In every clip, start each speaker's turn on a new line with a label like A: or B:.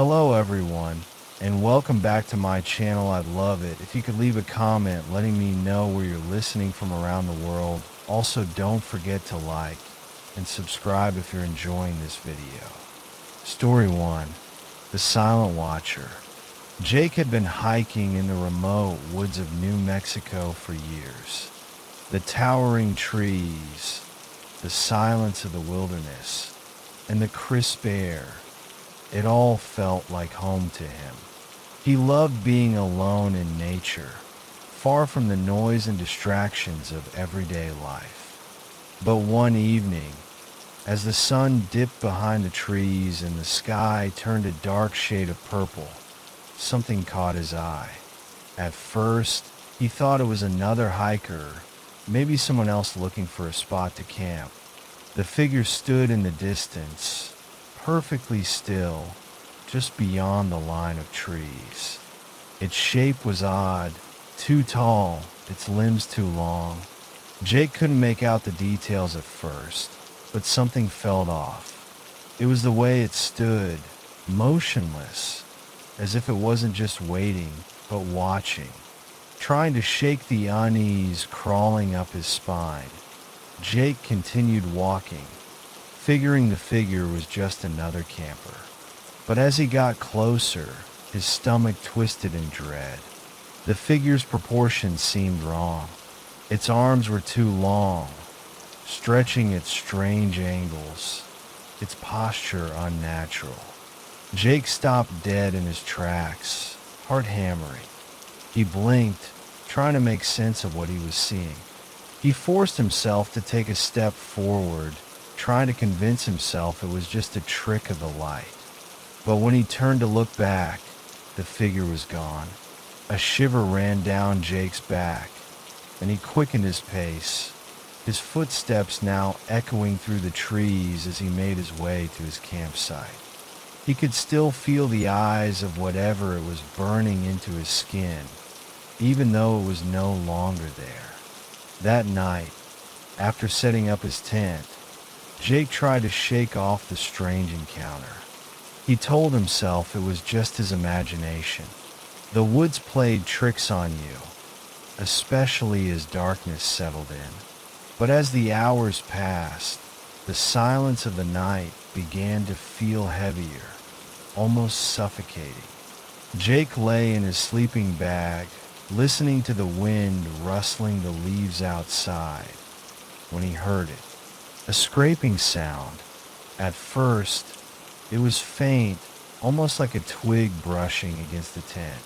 A: Hello everyone, and welcome back to my channel. I'd love it if you could leave a comment letting me know where you're listening from around the world. Also, don't forget to like and subscribe if you're enjoying this video. Story 1. The Silent Watcher. Jake had been hiking in the remote woods of New Mexico for years. The towering trees, the silence of the wilderness, and the crisp air, it all felt like home to him. He loved being alone in nature, far from the noise and distractions of everyday life. But one evening, as the sun dipped behind the trees and the sky turned a dark shade of purple, something caught his eye. At first, he thought it was another hiker, maybe someone else looking for a spot to camp. The figure stood in the distance, perfectly still, just beyond the line of trees. Its shape was odd, too tall, its limbs too long. Jake couldn't make out the details at first, but something felt off. It was the way it stood, motionless, as if it wasn't just waiting, but watching, trying to shake the unease crawling up his spine. Jake continued walking, figuring the figure was just another camper. But as he got closer, his stomach twisted in dread. The figure's proportions seemed wrong. Its arms were too long, stretching at strange angles, its posture unnatural. Jake stopped dead in his tracks, heart hammering. He blinked, trying to make sense of what he was seeing. He forced himself to take a step forward, trying to convince himself it was just a trick of the light. But when he turned to look back, the figure was gone. A shiver ran down Jake's back, and he quickened his pace, his footsteps now echoing through the trees as he made his way to his campsite. He could still feel the eyes of whatever it was burning into his skin, even though it was no longer there. That night, after setting up his tent, Jake tried to shake off the strange encounter. He told himself it was just his imagination. The woods played tricks on you, especially as darkness settled in. But as the hours passed, the silence of the night began to feel heavier, almost suffocating. Jake lay in his sleeping bag, listening to the wind rustling the leaves outside, when he heard it. A scraping sound. At first, it was faint, almost like a twig brushing against the tent.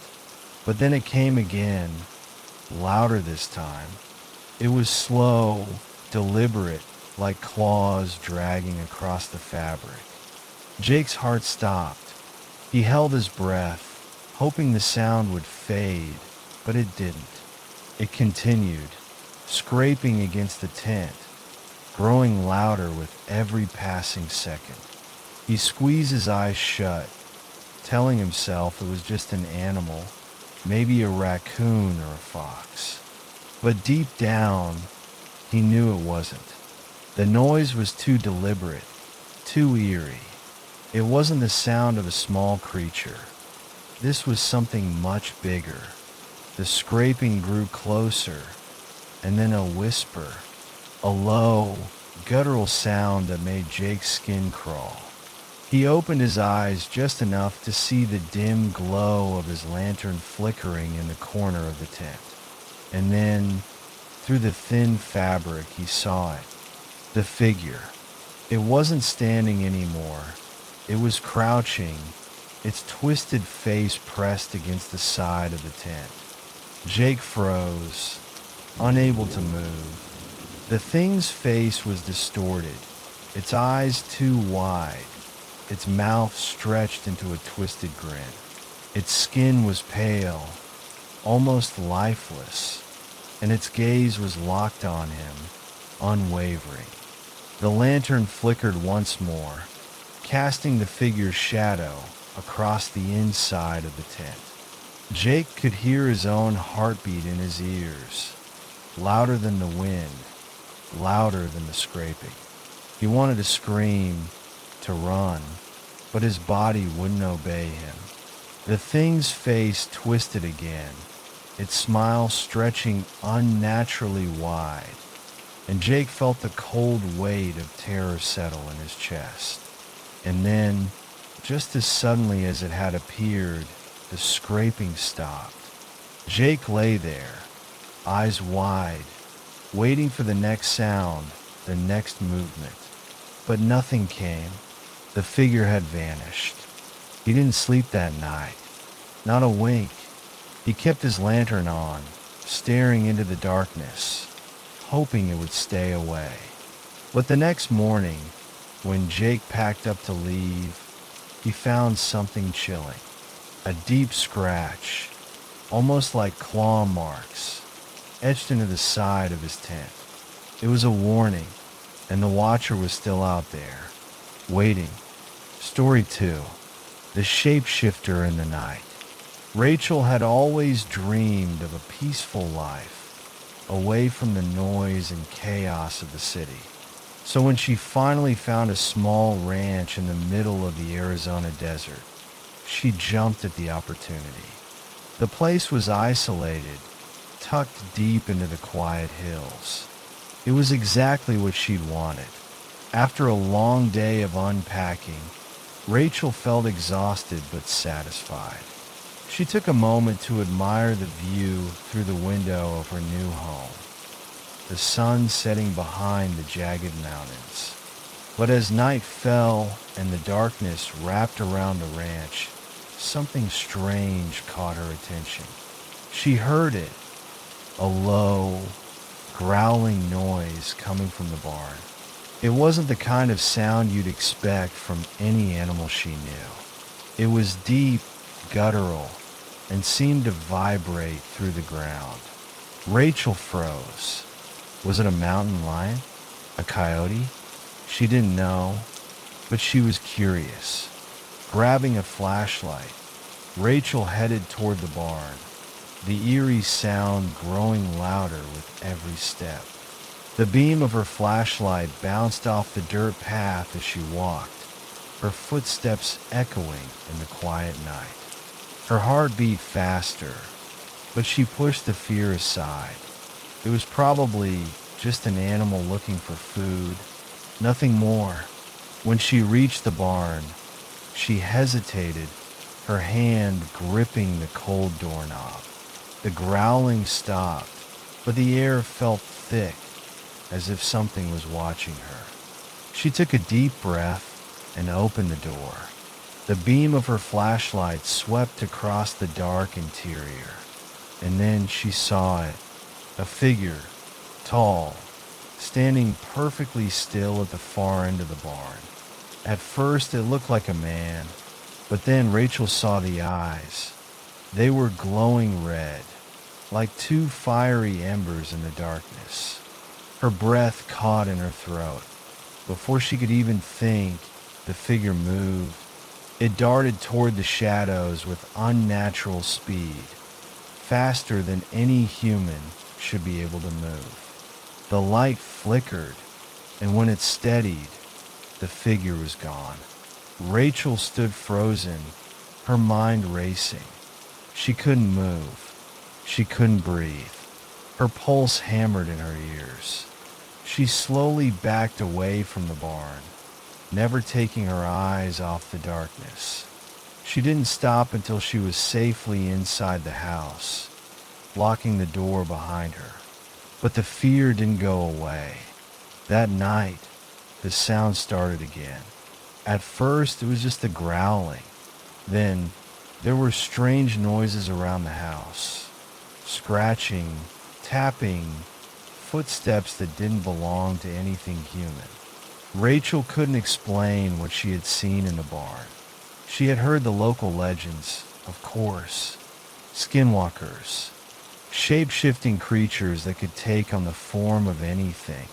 A: But then it came again, louder this time. It was slow, deliberate, like claws dragging across the fabric. Jake's heart stopped. He held his breath, hoping the sound would fade, but it didn't. It continued, scraping against the tent, growing louder with every passing second. He squeezed his eyes shut, telling himself it was just an animal, maybe a raccoon or a fox. But deep down, he knew it wasn't. The noise was too deliberate, too eerie. It wasn't the sound of a small creature. This was something much bigger. The scraping grew closer, and then a whisper, a low, guttural sound that made Jake's skin crawl. He opened his eyes just enough to see the dim glow of his lantern flickering in the corner of the tent. And then, through the thin fabric, he saw it. The figure. It wasn't standing anymore. It was crouching, its twisted face pressed against the side of the tent. Jake froze, unable to move. The thing's face was distorted, its eyes too wide, its mouth stretched into a twisted grin. Its skin was pale, almost lifeless, and its gaze was locked on him, unwavering. The lantern flickered once more, casting the figure's shadow across the inside of the tent. Jake could hear his own heartbeat in his ears, louder than the wind, louder than the scraping. He wanted to scream, to run, but his body wouldn't obey him. The thing's face twisted again, its smile stretching unnaturally wide, and Jake felt the cold weight of terror settle in his chest. And then, just as suddenly as it had appeared, the scraping stopped. Jake lay there, eyes wide, waiting for the next sound, the next movement. But nothing came. The figure had vanished. He didn't sleep that night. Not a wink. He kept his lantern on, staring into the darkness, hoping it would stay away. But the next morning, when Jake packed up to leave, he found something chilling. A deep scratch, almost like claw marks, etched into the side of his tent. It was a warning, and the watcher was still out there, waiting. Story 2. The Shapeshifter in the Night. Rachel had always dreamed of a peaceful life, away from the noise and chaos of the city. So when she finally found a small ranch in the middle of the Arizona desert, she jumped at the opportunity. The place was isolated, tucked deep into the quiet hills. It was exactly what she'd wanted. After a long day of unpacking, Rachel felt exhausted but satisfied. She took a moment to admire the view through the window of her new home, the sun setting behind the jagged mountains. But as night fell and the darkness wrapped around the ranch, something strange caught her attention. She heard it, a low, growling noise coming from the barn. It wasn't the kind of sound you'd expect from any animal she knew. It was deep, guttural, and seemed to vibrate through the ground. Rachel froze. Was it a mountain lion? A coyote? She didn't know, but she was curious. Grabbing a flashlight, Rachel headed toward the barn, the eerie sound growing louder with every step. The beam of her flashlight bounced off the dirt path as she walked, her footsteps echoing in the quiet night. Her heart beat faster, but she pushed the fear aside. It was probably just an animal looking for food, nothing more. When she reached the barn, she hesitated, her hand gripping the cold doorknob. The growling stopped, but the air felt thick, as if something was watching her. She took a deep breath and opened the door. The beam of her flashlight swept across the dark interior, and then she saw it, a figure, tall, standing perfectly still at the far end of the barn. At first it looked like a man, but then Rachel saw the eyes. They were glowing red, like two fiery embers in the darkness. Her breath caught in her throat. Before she could even think, the figure moved. It darted toward the shadows with unnatural speed, faster than any human should be able to move. The light flickered, and when it steadied, the figure was gone. Rachel stood frozen, her mind racing. She couldn't move. She couldn't breathe. Her pulse hammered in her ears. She slowly backed away from the barn, never taking her eyes off the darkness. She didn't stop until she was safely inside the house, locking the door behind her. But the fear didn't go away. That night, the sound started again. At first, it was just the growling. Then, there were strange noises around the house. Scratching, tapping, footsteps that didn't belong to anything human. Rachel couldn't explain what she had seen in the barn. She had heard the local legends, of course. Skinwalkers, shape-shifting creatures that could take on the form of anything.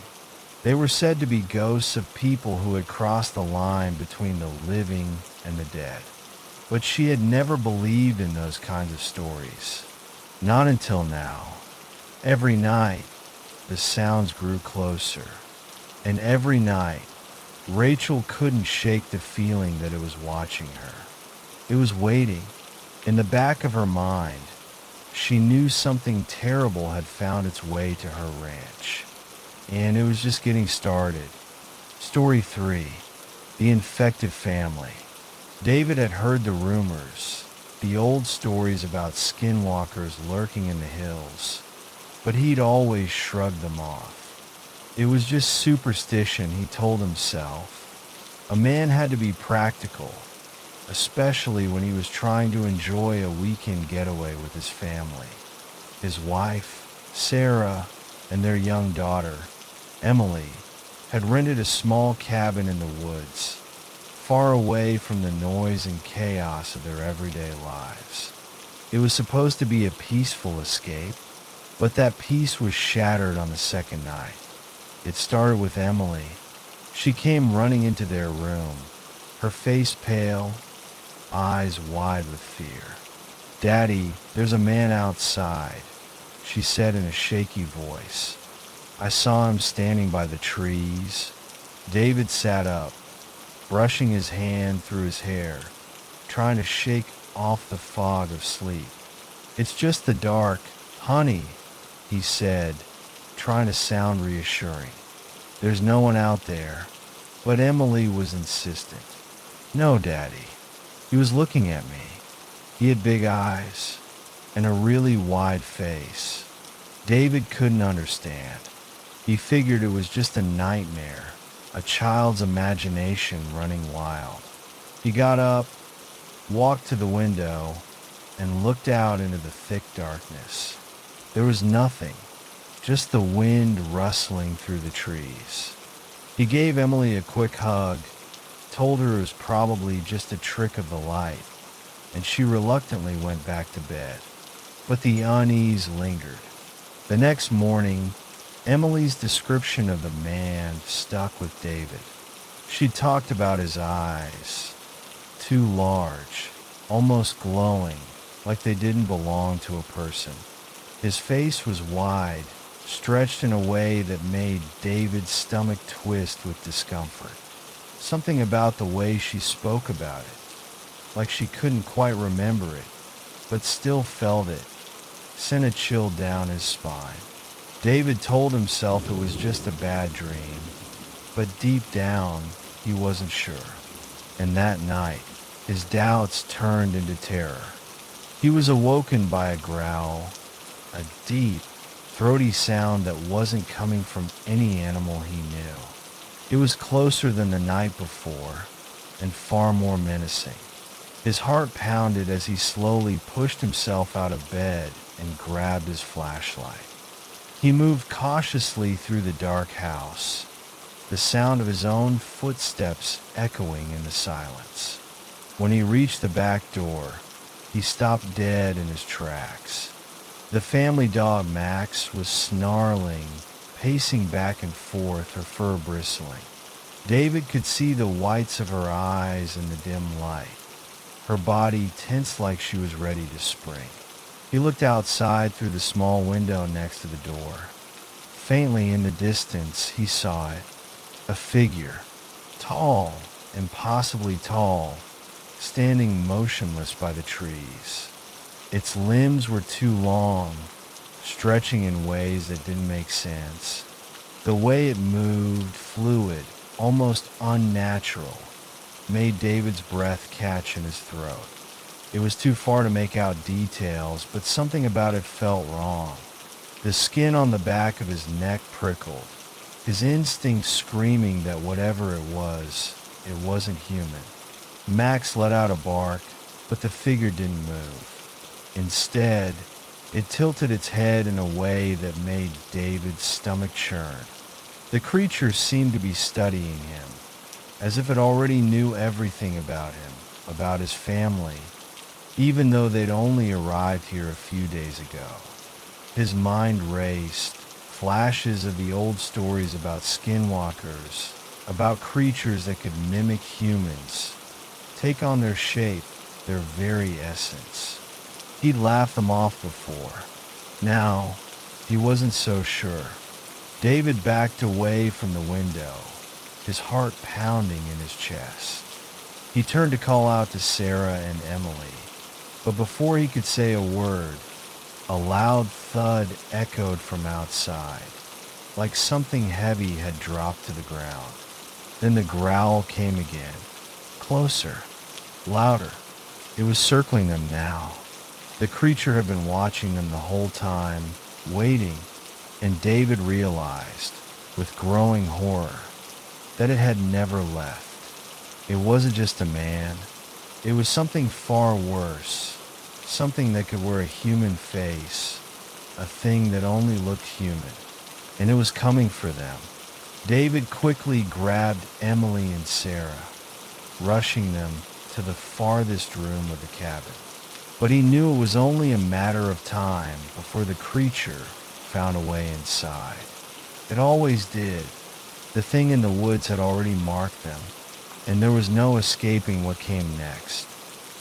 A: They were said to be ghosts of people who had crossed the line between the living and the dead. But she had never believed in those kinds of stories. Not until now. Every night, the sounds grew closer. And every night, Rachel couldn't shake the feeling that it was watching her. It was waiting. In the back of her mind, she knew something terrible had found its way to her ranch. And it was just getting started. Story 3. The Infected Family. David had heard the rumors, the old stories about skinwalkers lurking in the hills, but he'd always shrugged them off. It was just superstition, he told himself. A man had to be practical, especially when he was trying to enjoy a weekend getaway with his family. His wife, Sarah, and their young daughter, Emily, had rented a small cabin in the woods, far away from the noise and chaos of their everyday lives. It was supposed to be a peaceful escape, but that peace was shattered on the second night. It started with Emily. She came running into their room, her face pale, eyes wide with fear. "Daddy, there's a man outside," she said in a shaky voice. "I saw him standing by the trees." David sat up, brushing his hand through his hair, trying to shake off the fog of sleep. "It's just the dark, honey," he said, trying to sound reassuring. "There's no one out there." But Emily was insistent. "No, Daddy." He was looking at me. He had big eyes and a really wide face. David couldn't understand. He figured it was just a nightmare, a child's imagination running wild. He got up, walked to the window, and looked out into the thick darkness. There was nothing, just the wind rustling through the trees. He gave Emily a quick hug, told her it was probably just a trick of the light, and she reluctantly went back to bed. But the unease lingered. The next morning, Emily's description of the man stuck with David. She talked about his eyes, too large, almost glowing, like they didn't belong to a person. His face was wide, stretched in a way that made David's stomach twist with discomfort. Something about the way she spoke about it, like she couldn't quite remember it, but still felt it, sent a chill down his spine. David told himself it was just a bad dream, but deep down, he wasn't sure. And that night, his doubts turned into terror. He was awoken by a growl, a deep, throaty sound that wasn't coming from any animal he knew. It was closer than the night before, and far more menacing. His heart pounded as he slowly pushed himself out of bed and grabbed his flashlight. He moved cautiously through the dark house, the sound of his own footsteps echoing in the silence. When he reached the back door, he stopped dead in his tracks. The family dog Max was snarling, pacing back and forth, her fur bristling. David could see the whites of her eyes in the dim light, her body tense like she was ready to spring. He looked outside through the small window next to the door. Faintly in the distance, he saw it, a figure, tall, impossibly tall, standing motionless by the trees. Its limbs were too long, stretching in ways that didn't make sense. The way it moved, fluid, almost unnatural, made David's breath catch in his throat. It was too far to make out details, but something about it felt wrong. The skin on the back of his neck prickled, his instinct screaming that whatever it wasn't human. Max let out a bark, but the figure didn't move. Instead, it tilted its head in a way that made David's stomach churn. The creature seemed to be studying him, as if it already knew everything about him, about his family, even though they'd only arrived here a few days ago. His mind raced, flashes of the old stories about skinwalkers, about creatures that could mimic humans, take on their shape, their very essence. He'd laughed them off before. Now, he wasn't so sure. David backed away from the window, his heart pounding in his chest. He turned to call out to Sarah and Emily, but before he could say a word, a loud thud echoed from outside, like something heavy had dropped to the ground. Then the growl came again, closer, louder. It was circling them now. The creature had been watching them the whole time, waiting, and David realized, with growing horror, that it had never left. It wasn't just a man. It was something far worse, something that could wear a human face, a thing that only looked human, and it was coming for them. David quickly grabbed Emily and Sarah, rushing them to the farthest room of the cabin. But he knew it was only a matter of time before the creature found a way inside. It always did. The thing in the woods had already marked them, and there was no escaping what came next.